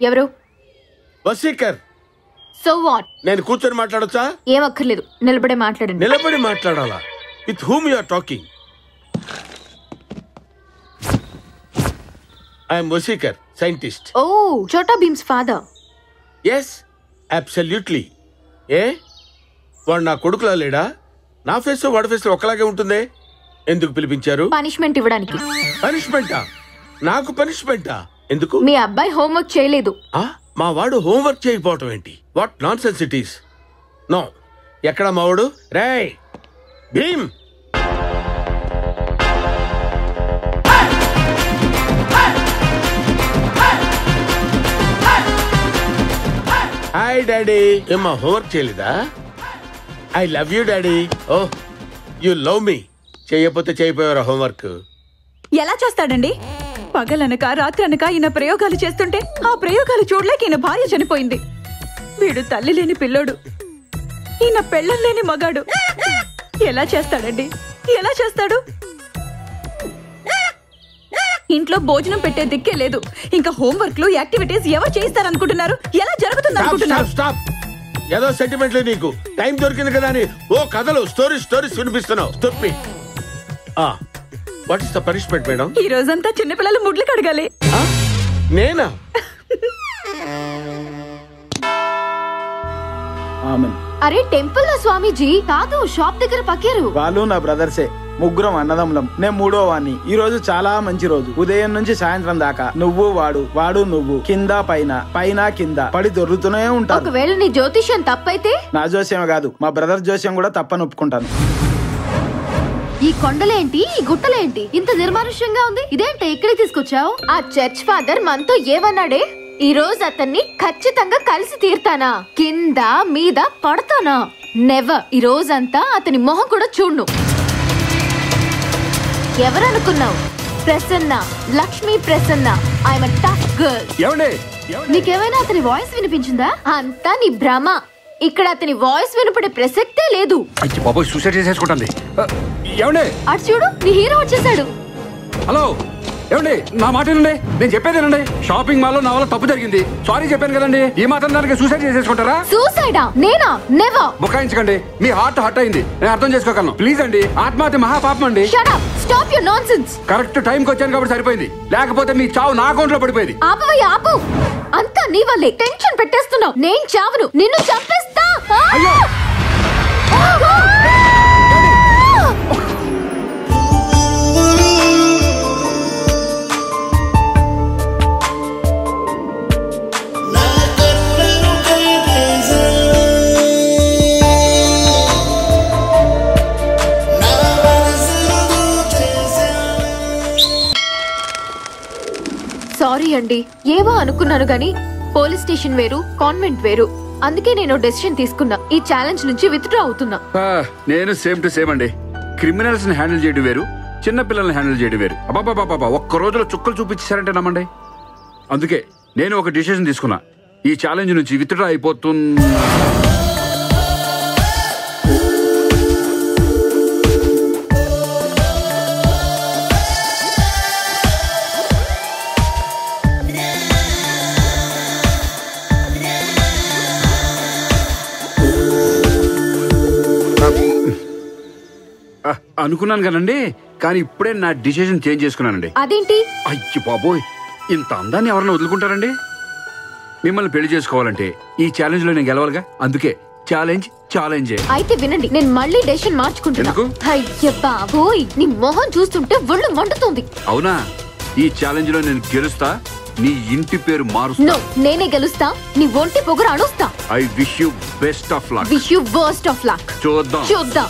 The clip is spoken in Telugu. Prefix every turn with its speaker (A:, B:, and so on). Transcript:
A: ఎవరు?
B: వసీకర్.
A: So what?
B: నేను కూర్చొని మాట్లాడొచ్చా?
A: ఏం అక్కర్లేదు, నిలబడే మాట్లాడండి.
B: నిలబడి మాట్లాడాలా? With whom you are talking? I'm Vaseekar, scientist.
A: Oh, Chhota Bheem's father.
B: Yes, absolutely. ఏ వాడు నా కొడుకులా లేడా? నా ఫేస్ వాడి ఫేస్ ఒకలాగే ఉంటుంది. ఎందుకు పిలిపించారు?
A: పనిష్మెంట్ ఇవ్వడానికి.
B: పనిష్మెంటా? నాకు పనిష్మెంటా? ఎందుకు?
A: మీ అబ్బాయి హోంవర్క్ చేయలేదు.
B: మా వాడు హోంవర్క్ చేయకపోవటం ఏంటి? What nonsense it is. No. ఎక్కడ మా వాడు? రేయ్ భీమ్, హాయ్ డాడీ. ఏమ్మా హోంవర్క్ చేయలేదా? I love you daddy. Oh you love me. చేయకపోతే చేయపోయారా హోంవర్క్?
C: ఎలా చేస్తాడండి? పగలనక రాత్రనక ఈయన ప్రయోగాలు చేస్తుంటే ఆ ప్రయోగాలు చూడలేక ఈయన భార్య చనిపోయింది. వీడు తల్లి లేని పిల్లోడు, ఈయన పెళ్ళం లేని మగాడు. ఎలా చేస్తాడండి? ఎలా చేస్తాడు? ఇంట్లో భోజనం పెట్టే దిక్కే లేదు. ఇంకా హోంవర్క్లు యాక్టివిటీస్ ఎవరు చేయిస్తారనుకుంటున్నారు? ఎలా జరుగుతుంది అనుకుంటున్నారు?
B: స్టాప్. ఏదో సెంటిమెంట్ లేదు నీకు. టైం దొరికింది కదా అని ఓ కథలు స్టోరీస్ వినిపిస్తున్నావు. Stupid. What is the punishment madam?
C: ఈ రోజంతా చిన్నపిల్లలు ముడ్లు కడగాలి.
B: నేనా?
A: అరే టెంపుల్ లో స్వామీజీ కాదు, షాప్ దగ్గర పక్కారు.
D: వాళ్ళు నా బ్రదర్సే, ముగ్గురం అన్నదమ్ములం. నేను మూడో వాణ్ణి. ఈ రోజు చాలా మంచి రోజు. ఉదయం నుంచి సాయంత్రం దాకా నువ్వు వాడు నువ్వు, కింద పైన కింద పడి దొరుకుతూనే ఉంటారు.
A: ఒకవేళ నీ జ్యోతిష్యం తప్పైతే?
D: నా జోస్యం కాదు, మా బ్రదర్ జోస్యం కూడా తప్పని ఒప్పుకుంటాను.
A: ఈ కొండలేంటి, ఈ గుట్టలేంటి ఇంత నిర్మానుష్యంగా ఉంది? ఇదేంటి ఇక్కడికి తీసుకొచ్చావు? ఆ చర్చ్ ఫాదర్ మనతో ఏమన్నాడే? ఈ రోజు అతన్ని ఖచ్చితంగా కలిసి తీర్తానా, కింద మీద పడతానా? నెవర్. ఈ రోజంతా అతని మొహం కూడా చూడ్ను. ఎవరనుకున్నావు? Prasanna, Lakshmi Prasanna. I'm a tough girl. నీకేమైనా అతని వాయిస్ వినిపించిందా? అంతా నీ భ్రమ. ఇక్కడ అతని వాయిస్ వినపడే ప్రసక్తే లేదు.
E: సూసైడ్ చేసేసుకుంటుంది.
A: అటు చూడు, నీ హీరో వచ్చేసాడు.
E: హలో ఏమండి, నా మాట వినండి. నేను చెప్పేదేనండి. షాపింగ్ మాల్ లో నా వల్ల తప్పు జరిగింది. సారీ చెప్పాను కదండి. ఈ మాత్రం దానికి సూసైడ్ చేసేసుకుంటారా?
A: సూసైడా? నేనా? నెవర్.
E: బుకాయించకండి. మీ హార్ట్ హర్ట్ అయింది, నేను అర్థం చేసుకోగలను. ప్లీజ్ అండి, ఆత్మహత్య మహాపాపం అండి.
A: Shut up. Stop your nonsense.
E: Correct టైంకి వచ్చాను కాబట్టి సరిపోయింది, లేకపోతే మీ చావు నా అకౌంట్ లో పడిపోయింది.
A: ఆపవయ్య, ఆపు. అంతా నీ వల్లే. టెన్షన్ పెట్టేస్తున్నావు. నేను చావును, నిన్ను చంపేస్తా.
E: అయ్యో
A: సారీ అండి, ఏవో అనుకున్నాను గాని పోలీస్ స్టేషన్ వేరు, కాన్వెంట్ వేరు. అందుకే నేను డెసిషన్ తీసుకున్నా. ఈ ఛాలెంజ్ నుంచి విత్డ్రా అవుతున్నా.
E: నేను సేమ్ టు సేమ్ అండి. క్రిమినల్స్ ని హ్యాండిల్ చేయడం వేరు, చిన్న పిల్లల్ని హ్యాండిల్ చేయడం వేరు. అబ్బాబాబా, ఒక్క రోజులో చుక్కలు చూపించారంటే నమ్మండి. అందుకే నేను ఒక డిసిషన్ తీసుకున్నా. ఈ ఛాలెంజ్ నుంచి విత్డ్రా అయిపోతున్నా. అనుకున్నాను కదండి, కానీ ఇప్పుడే నా డిసిషన్ చేంజ్ చేసుకున్నానండి.
A: అదేంటి?
E: అయ్యి బాబోయ్, ఇంత అందాన్ని ఎవరైనా వదులుకుంటారండి? మిమ్మల్ని పెళ్లి చేసుకోవాలంటే ఈ ఛాలెంజ్ లో నేను గెలవాలిగా. అందుకే ఛాలెంజ్.
A: అయితే వినండి, నేను మళ్ళీ డెసిషన్ మార్చుకుంటున్నా. అయ్య బాబోయ్, నీ మొహం చూస్తుంటే ఒళ్ళు మండుతుంది.
E: అవునా? ఈ ఛాలెంజ్ లో నేను గెలుస్తా, నీ ఇంటి పేరు మారుస్తా.
A: నేనే గెలుస్తా, నీ ఒంటి పొగరు అణుస్తా.
E: I wish you best of luck.
A: Wish you worst of luck.
E: చూద్దాం.